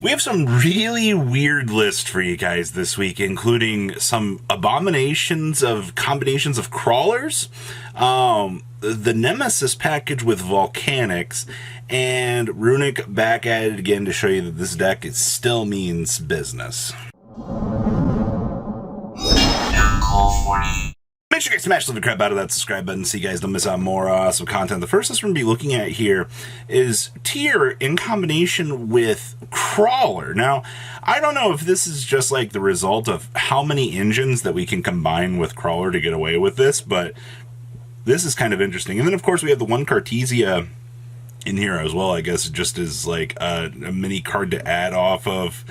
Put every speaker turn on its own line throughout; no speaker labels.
We have some really weird lists for you guys this week, including some abominations of combinations of crawlers, the Nemesis package with volcanics, and Runick back at it again to show you that this deck still means business. Make sure you guys smash the crap out of that subscribe button so you guys don't miss out on more awesome content. The first list we're going to be looking at here is Tier in combination with Krawler. Now, I don't know if this is just like the result of how many engines that we can combine with Krawler to get away with this, but this is kind of interesting. And then, of course, we have the one Cartesia in here as well, I guess, just as like a mini card to add off of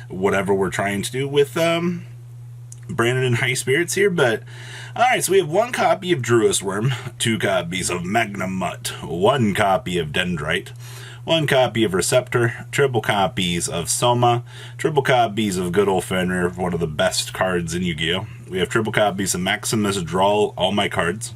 whatever we're trying to do with Brandon in High Spirits here. But alright, so we have one copy of Druis Worm, two copies of Magnamut, one copy of Dendrite, one copy of Receptor, triple copies of Soma, triple copies of good old Fenrir, one of the best cards in Yu-Gi-Oh! We have triple copies of Maximus Draw All My Cards,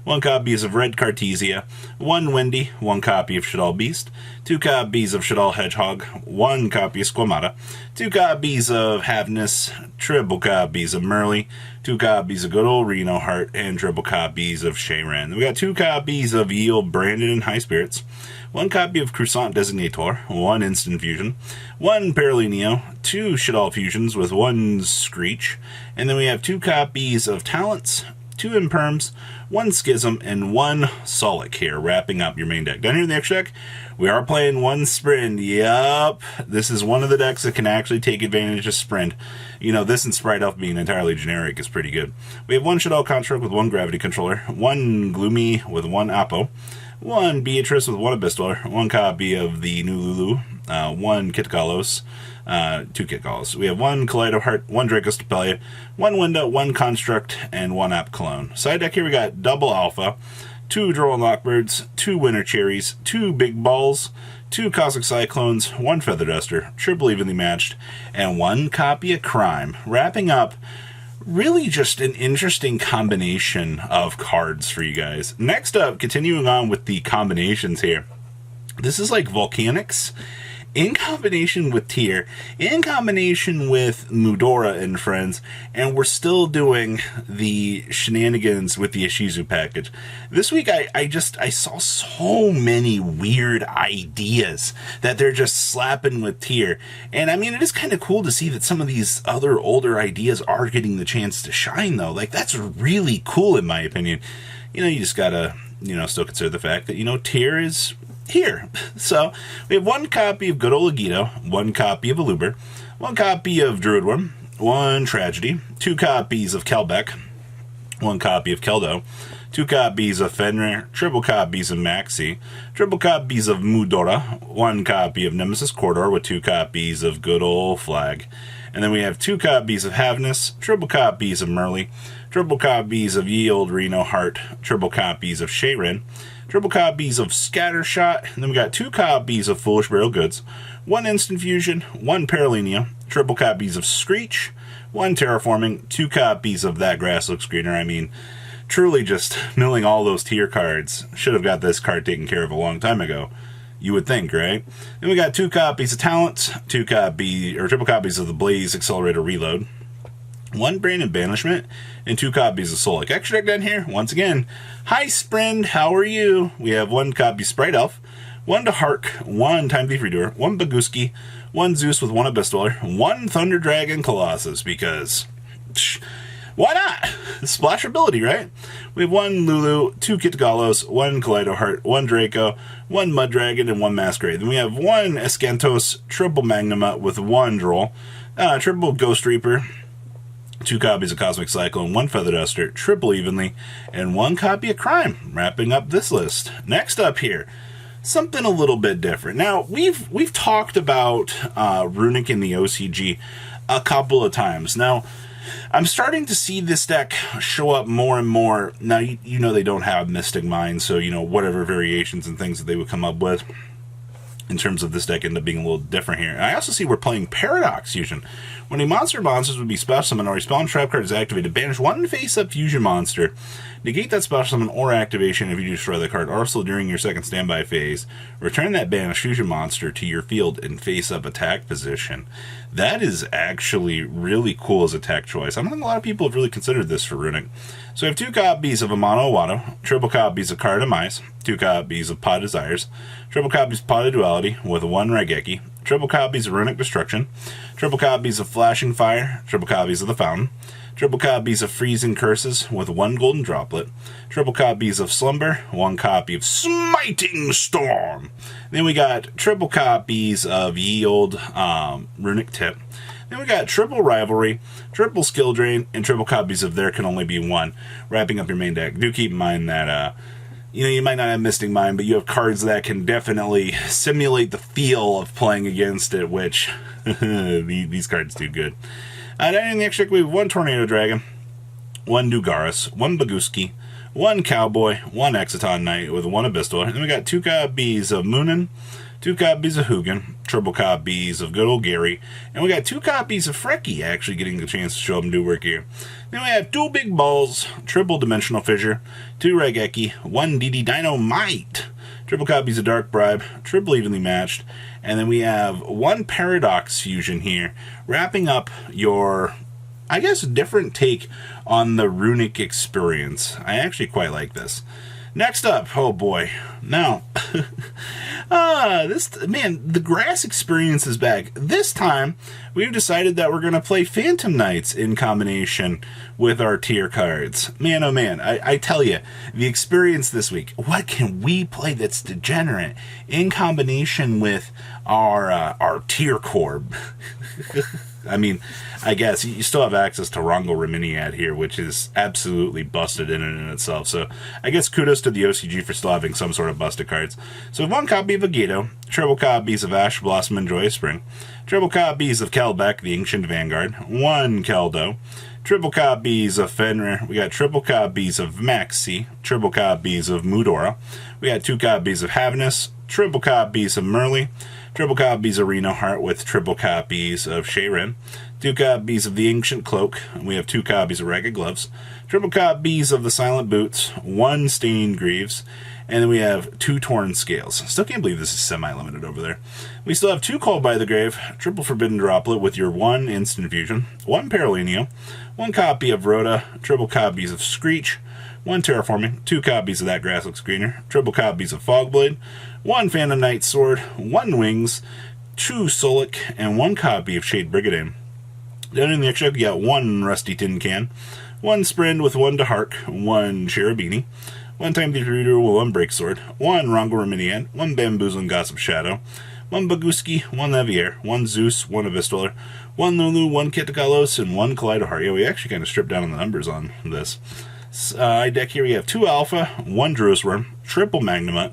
one copies of Red Cartesia, one Wendy, one copy of Shadal Beast, two copies of Shadal Hedgehog, one copy of Squamata, two copies of Havness, triple copies of Merly, two copies of good old Reno Heart, and triple copies of Shayran. We got two copies of Yield Branded in High Spirits, one copy of Croissant Designator, one Instant Fusion, one Paralineo, two Shadal Fusions with one Screech, and then we have two copies of Talents, two Imperms, one Schism, and one Solic here, wrapping up your main deck. Down here in the extra deck, we are playing one Sprint. Yup, this is one of the decks that can actually take advantage of Sprint. You know, this and Sprite Elf being entirely generic is pretty good. We have one Shadal Construct with one Gravity Controller, one Gloomy with one Apo, one Beatrice with one Abyss Dweller, one copy of the new Lulu, one Kitgalos, two Kitgalos. We have one Kaleido Heart, one Draco Stapelia, one Window, one Construct, and one App Cologne. Side deck here we got double Alpha, two Droll Lockbirds, two Winter Cherries, two Big Balls, two Cosmic Cyclones, one Feather Duster, triple evenly matched, and one copy of Crime. Wrapping up really just an interesting combination of cards for you guys. Next up, continuing on with the combinations here. This is like Volcanics in combination with Tier, in combination with Mudora and friends, and we're still doing the shenanigans with the Ishizu package. This week I saw so many weird ideas that they're just slapping with Tier, and I mean, it is kind of cool to see that some of these other older ideas are getting the chance to shine, though. Like, that's really cool in my opinion. You know, you just gotta, still consider the fact that, Tier is here. So we have one copy of good old Agido, one copy of Aluber, one copy of Druidworm, one Tragedy, two copies of Kelbeck, one copy of Keldo, two copies of Fenrir, triple copies of Maxi, triple copies of Mudora, one copy of Nemesis Corridor with two copies of good old Flag, and then we have two copies of Havness, triple copies of Merly, triple copies of Ye Old Reno Heart, triple copies of Shayrin, triple copies of Scattershot, and then we got two copies of Foolish Burial Goods, one Instant Fusion, one Paralinea, triple copies of Screech, one Terraforming, two copies of That Grass Looks Greener. I mean, truly just milling all those Tier cards. Should have got this card taken care of a long time ago, you would think, right? Then we got two copies of Talents, triple copies of the Blaze Accelerator Reload, one Brandon Banishment, and two copies of Solic. Extra deck down here, once again. Hi, Sprint, how are you? We have one copy Sprite Elf, one DeHark, one Time Thief Redoer, one Baguski, one Zeus with one Abyss Dweller, one Thunder Dragon Colossus, because why not? Splash ability, right? We have one Lulu, two Kitgalos, one Kaleido Heart, one Draco, one Mud Dragon, and one Masquerade. Then we have one Escantos, triple Magnuma with one Droll, triple Ghost Reaper, two copies of Cosmic Cyclone, one Feather Duster, triple evenly, and one copy of Crime, wrapping up this list. Next up here, something a little bit different. Now, we've talked about Runick in the OCG a couple of times. Now, I'm starting to see this deck show up more and more. Now, you know they don't have Mystic Mine, so, whatever variations and things that they would come up with, in terms of this deck end up being a little different here. And I also see we're playing Paradox Fusion. When a monsters would be special summon or a spawn trap card is activated, banish one face-up fusion monster. Negate that special summon or activation if you destroy the card. Also, during your second standby phase, return that banished fusion monster to your field in face-up attack position. That is actually really cool as attack choice. I don't think a lot of people have really considered this for Runick. So we have 2 copies of Amano Wado, triple copies of Card of Mice, 2 copies of Pod Desires, triple copies of Pod of Duality with 1 Raigeki, triple copies of Runick Destruction, triple copies of Flashing Fire, triple copies of the Fountain, triple copies of Freezing Curses with 1 Golden Droplet, triple copies of Slumber, 1 copy of Smiting Storm. Then we got triple copies of Ye Old Runick Tip. Then we got triple Rivalry, triple Skill Drain, and triple copies of There Can Only Be One, wrapping up your main deck. Do keep in mind that you might not have Mystic Mind, but you have cards that can definitely simulate the feel of playing against it, which these cards do good. Down in the extra deck, we have 1 Tornado Dragon, 1 Dugaris, 1 Baguski, 1 Cowboy, 1 Exiton Knight with 1 Abyssal. Then we got 2 copies of Moonin, 2 copies of Hugin, triple copies of good old Gary, and we got 2 copies of Frecky actually getting the chance to show up and do work here. Then we have 2 Big Balls, triple Dimensional Fissure, 2 Raigeki, 1 DD Dynamite, triple copies of Dark Bribe, triple Evenly Matched, and then we have 1 Paradox Fusion here, wrapping up your, I guess, different take on the Runick experience. I actually quite like this. Next up, oh boy, now, the grass experience is back. This time, we've decided that we're going to play Phantom Knights in combination with our tier cards. Man, oh man, I tell you, the experience this week, what can we play that's degenerate in combination with our tier corb? I mean, I guess you still have access to Rongo Reminiad here, which is absolutely busted in and in itself. So I guess kudos to the OCG for still having some sort of busted cards. So we have 1 copy of Agedo, triple copies of Ash Blossom and Joyous Spring, triple copies of Kelbeck, the Ancient Vanguard, 1 Keldo, triple copies of Fenrir, we got triple copies of Maxi, triple copies of Mudora, we got 2 copies of Havnus, triple copies of Merly, triple copies of Reno Heart with triple copies of Shayrin, 2 copies of the Ancient Cloak, we have 2 copies of Ragged Gloves, triple copies of the Silent Boots, 1 Stained Greaves, and then we have 2 Torn Scales. Still can't believe this is semi-limited over there. We still have 2 Called by the Grave, triple Forbidden Droplet with your 1 Instant Fusion, 1 Paralenio, 1 copy of Rhoda, triple copies of Screech, 1 Terraforming, 2 copies of That Grass Looks Greener, triple copies of Fogblade, 1 Phantom Knight Sword, 1 Wings, 2 Solik, and 1 copy of Shade Brigade. Down in the extra, you got 1 Rusty Tin Can, 1 Sprint with 1 Dahark, 1 Cherubini, 1 Time Thief Reader with 1 Breaksword, 1 Rongo Reminian, 1 Bamboozling Gossip Shadow, 1 Baguski, 1 Levier, 1 Zeus, 1 Abyssal, 1 Lulu, 1 Kitakalos, and 1 Kaleidoheart. Yeah, we actually kind of stripped down on the numbers on this. Deck here we have 2 Alpha, 1 Druisworm, triple Magnamut,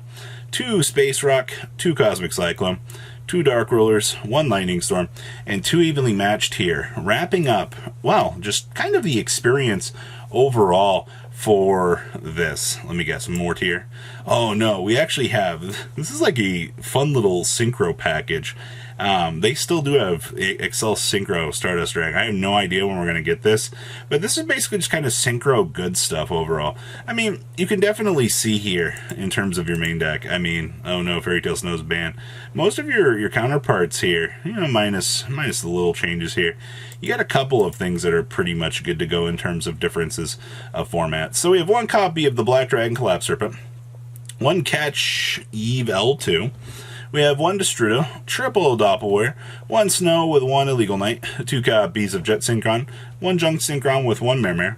2 Space Rock, 2 Cosmic Cyclone, 2 Dark Rulers, 1 Lightning Storm, and 2 evenly matched here. Wrapping up, well, just kind of the experience overall for this. Let me guess, more tier. Oh no, we actually have, this is like a fun little Synchro package. They still do have Excel Synchro Stardust Drag. I have no idea when we're going to get this, but this is basically just kind of Synchro good stuff overall. I mean, you can definitely see here in terms of your main deck. I mean, oh no, Fairy Tail Snow's banned. Most of your counterparts here, you know, minus the little changes here, you got a couple of things that are pretty much good to go in terms of differences of formats. So we have 1 copy of the Black Dragon Collapse Serpent, 1 Catch Eve L2, we have 1 Destrudo, triple Doppelwear, 1 Snow with 1 Illegal Knight, 2 copies of Jet Synchron, 1 Junk Synchron with 1 Mermare,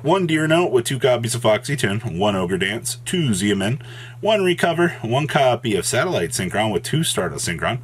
1 Deer Note with 2 copies of Foxy Tune, 1 Ogre Dance, 2 Xiamen, 1 Recover, 1 copy of Satellite Synchron with 2 Stardust Synchron,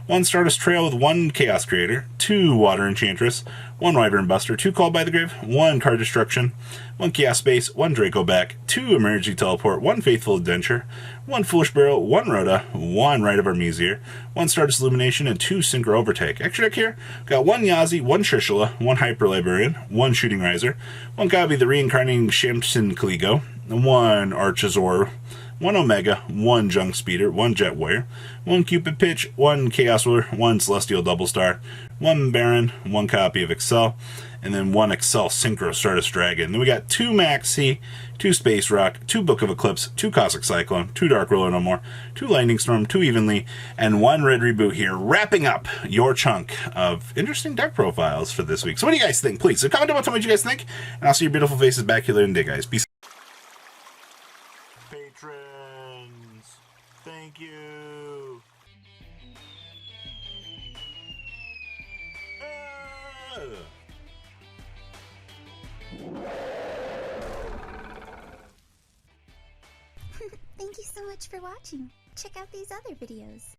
1 Stardust Trail with 1 Chaos Creator, 2 Water Enchantress, 1 Wyvern Buster, 2 Called by the Grave, 1 Card Destruction, 1 Chaos Space, 1 Draco Back, 2 Emergency Teleport, 1 Faithful Adventure, 1 Foolish Barrel, 1 Rhoda, 1 Rite of Armesier, 1 Stardust Illumination, and 2 Synchro Overtake. Extra deck here, got 1 Yazi, 1 Trishula, 1 Hyper Librarian, 1 Shooting Riser, 1 copy of the Reincarnating Shamsin Kligo, 1 Archazor, 1 Omega, 1 Junk Speeder, 1 Jet Warrior, 1 Cupid Pitch, 1 Chaos Ruler, 1 Celestial Double Star, 1 Baron, 1 copy of Excel, and then 1 Excel Synchro Stardust Dragon. Then we got 2 Maxi, 2 Space Rock, 2 Book of Eclipse, 2 Cosmic Cyclone, 2 Dark Ruler No More, 2 Lightning Storm, 2 Evenly, and 1 Red Reboot here, wrapping up your chunk of interesting deck profiles for this week. So what do you guys think? Please, so comment down below, tell me what you guys think, and I'll see your beautiful faces back here later in the day, guys. Peace. Patrons, thank you.
Thank you so much for watching. Check out these other videos.